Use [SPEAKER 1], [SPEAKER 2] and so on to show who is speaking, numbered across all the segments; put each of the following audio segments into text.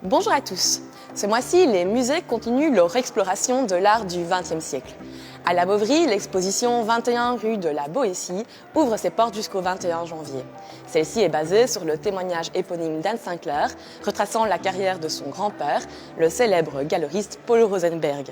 [SPEAKER 1] Bonjour à tous. Ce mois-ci, les musées continuent leur exploration de l'art du XXe siècle. À la Bovry, l'exposition 21 rue de la Boétie ouvre ses portes jusqu'au 21 janvier. Celle-ci est basée sur le témoignage éponyme d'Anne Sinclair, retraçant la carrière de son grand-père, le célèbre galeriste Paul Rosenberg.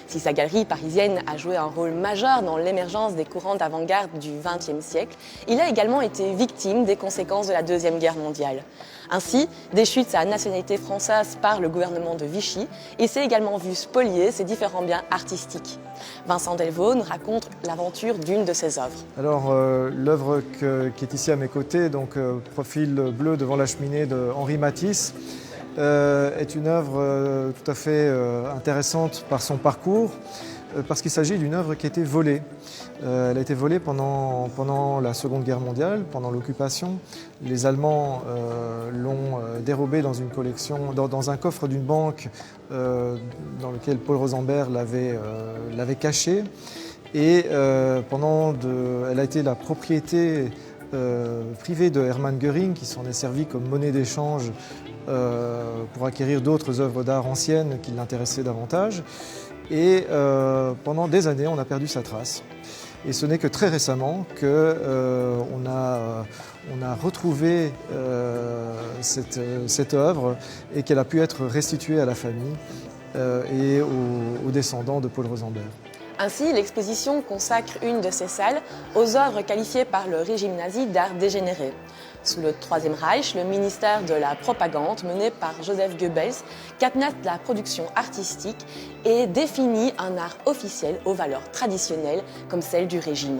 [SPEAKER 1] Si sa galerie parisienne a joué un rôle majeur dans l'émergence des courants d'avant-garde du XXe siècle, il a également été victime des conséquences de la Deuxième Guerre mondiale. Ainsi, déchu de sa nationalité française par le gouvernement de Vichy, il s'est également vu spolier ses différents biens artistiques. Vincent Delvaux nous raconte l'aventure d'une de ses œuvres.
[SPEAKER 2] Alors, l'œuvre qui est ici à mes côtés, donc Profil bleu devant la cheminée de Henri Matisse, est une œuvre tout à fait intéressante par son parcours, parce qu'il s'agit d'une œuvre qui a été volée. Elle a été volée pendant la Seconde Guerre mondiale, pendant l'occupation. Les Allemands l'ont dérobée dans une collection, dans un coffre d'une banque dans lequel Paul Rosenberg l'avait cachée. Et elle a été la propriété privée de Hermann Göring, qui s'en est servi comme monnaie d'échange pour acquérir d'autres œuvres d'art anciennes qui l'intéressaient davantage. Et pendant des années, on a perdu sa trace. Et ce n'est que très récemment qu'on a retrouvé cette œuvre et qu'elle a pu être restituée à la famille et aux descendants de Paul Rosenberg.
[SPEAKER 1] Ainsi, l'exposition consacre une de ses salles aux œuvres qualifiées par le régime nazi d'art dégénéré. Sous le Troisième Reich, le ministère de la Propagande, mené par Joseph Goebbels, cadenasse la production artistique et définit un art officiel aux valeurs traditionnelles comme celles du régime.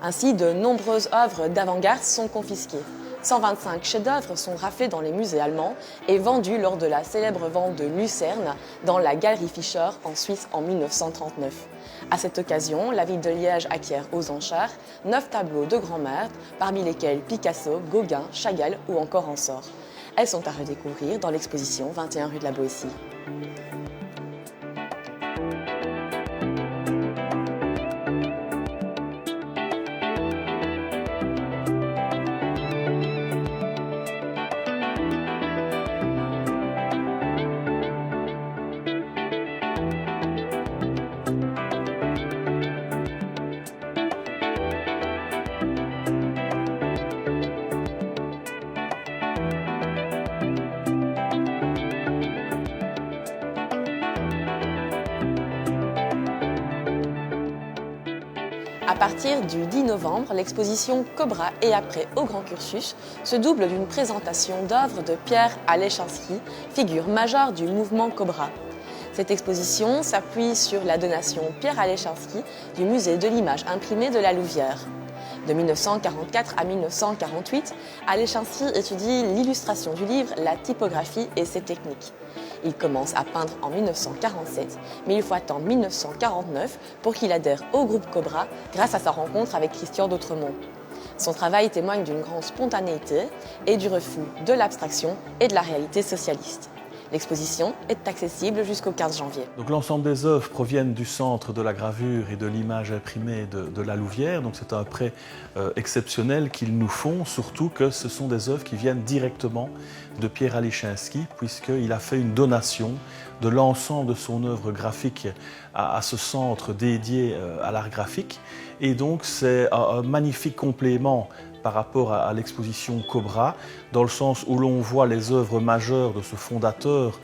[SPEAKER 1] Ainsi, de nombreuses œuvres d'avant-garde sont confisquées. 125 chefs-d'œuvre sont raflés dans les musées allemands et vendus lors de la célèbre vente de Lucerne dans la Galerie Fischer en Suisse en 1939. À cette occasion, la ville de Liège acquiert aux enchères 9 tableaux de grand maître, parmi lesquels Picasso, Gauguin, Chagall ou encore Ensor. Elles sont à redécouvrir dans l'exposition 21 rue de la Boétie. À partir du 10 novembre, l'exposition Cobra et après au Grand Cursus se double d'une présentation d'œuvres de Pierre Alechinsky, figure majeure du mouvement Cobra. Cette exposition s'appuie sur la donation Pierre Alechinsky du musée de l'image imprimée de la Louvière. De 1944 à 1948, Alechinsky étudie l'illustration du livre, la typographie et ses techniques. Il commence à peindre en 1947, mais il faut attendre 1949 pour qu'il adhère au groupe Cobra grâce à sa rencontre avec Christian d'Autremont. Son travail témoigne d'une grande spontanéité et du refus de l'abstraction et de la réalité socialiste. L'exposition est accessible jusqu'au 15 janvier.
[SPEAKER 3] Donc l'ensemble des œuvres proviennent du centre de la gravure et de l'image imprimée de la Louvière. Donc c'est un prêt exceptionnel qu'ils nous font, surtout que ce sont des œuvres qui viennent directement de Pierre Alechinsky, puisqu'il a fait une donation de l'ensemble de son œuvre graphique à ce centre dédié à l'art graphique. Et donc c'est un magnifique complément par rapport à l'exposition Cobra, dans le sens où l'on voit les œuvres majeures de ce fondateur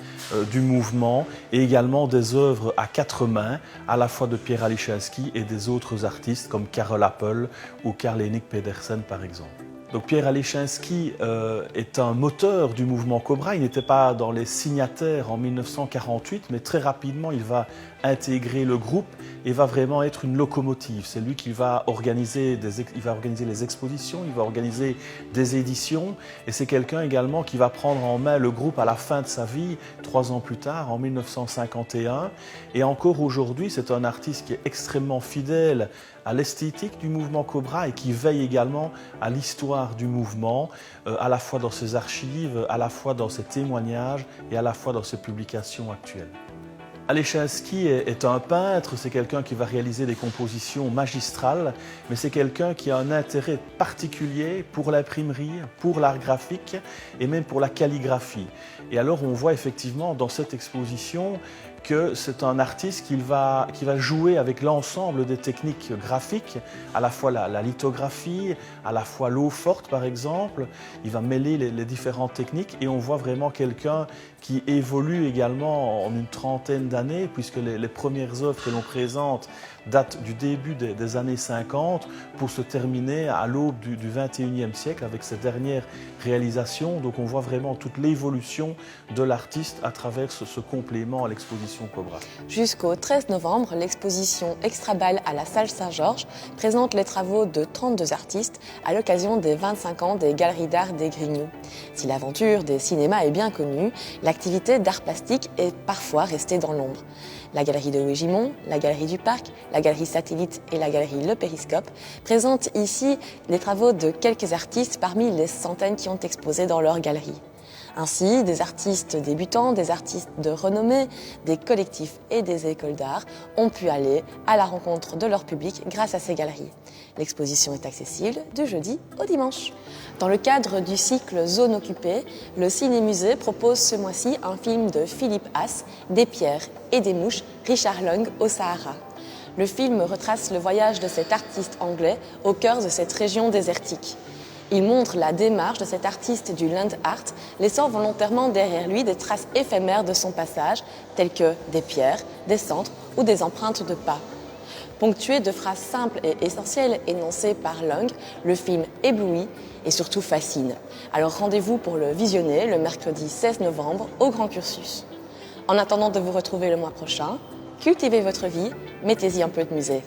[SPEAKER 3] du mouvement et également des œuvres à 4 mains, à la fois de Pierre Alechinsky et des autres artistes comme Karel Appel ou Karl-Henrik Pedersen par exemple. Donc Pierre Alechinsky est un moteur du mouvement Cobra. Il n'était pas dans les signataires en 1948, mais très rapidement il va intégrer le groupe et va vraiment être une locomotive. C'est lui qui va organiser les expositions, il va organiser des éditions et c'est quelqu'un également qui va prendre en main le groupe à la fin de sa vie, 3 ans plus tard, en 1951. Et encore aujourd'hui, c'est un artiste qui est extrêmement fidèle à l'esthétique du mouvement Cobra et qui veille également à l'histoire du mouvement, à la fois dans ses archives, à la fois dans ses témoignages et à la fois dans ses publications actuelles. Alechinsky est un peintre, c'est quelqu'un qui va réaliser des compositions magistrales, mais c'est quelqu'un qui a un intérêt particulier pour l'imprimerie, pour l'art graphique et même pour la calligraphie. Et alors on voit effectivement dans cette exposition que c'est un artiste qui va jouer avec l'ensemble des techniques graphiques, à la fois la lithographie, à la fois l'eau forte par exemple. Il va mêler les différentes techniques et on voit vraiment quelqu'un qui évolue également en une trentaine d'années, puisque les premières œuvres que l'on présente datent du début des années 50 pour se terminer à l'aube du 21e siècle avec ses dernières réalisations. Donc on voit vraiment toute l'évolution de l'artiste à travers ce complément à l'exposition Cobra.
[SPEAKER 1] Jusqu'au 13 novembre, l'exposition Extrabal à la salle Saint-Georges présente les travaux de 32 artistes à l'occasion des 25 ans des Galeries d'Art des Grignoux. Si l'aventure des cinémas est bien connue, l'activité d'art plastique est parfois restée dans l'ombre. La galerie de Ouégimont, la galerie du Parc, la galerie Satellite et la galerie Le Périscope présentent ici les travaux de quelques artistes parmi les centaines qui ont exposé dans leur galerie. Ainsi, des artistes débutants, des artistes de renommée, des collectifs et des écoles d'art ont pu aller à la rencontre de leur public grâce à ces galeries. L'exposition est accessible du jeudi au dimanche. Dans le cadre du cycle Zone occupée, le Ciné-Musée propose ce mois-ci un film de Philippe Haas, Des pierres et des mouches, Richard Long au Sahara. Le film retrace le voyage de cet artiste anglais au cœur de cette région désertique. Il montre la démarche de cet artiste du land art, laissant volontairement derrière lui des traces éphémères de son passage, telles que des pierres, des cendres ou des empreintes de pas. Ponctué de phrases simples et essentielles énoncées par Long, le film éblouit et surtout fascine. Alors rendez-vous pour le visionner le mercredi 16 novembre au Grand Cursus. En attendant de vous retrouver le mois prochain, cultivez votre vie, mettez-y un peu de musée.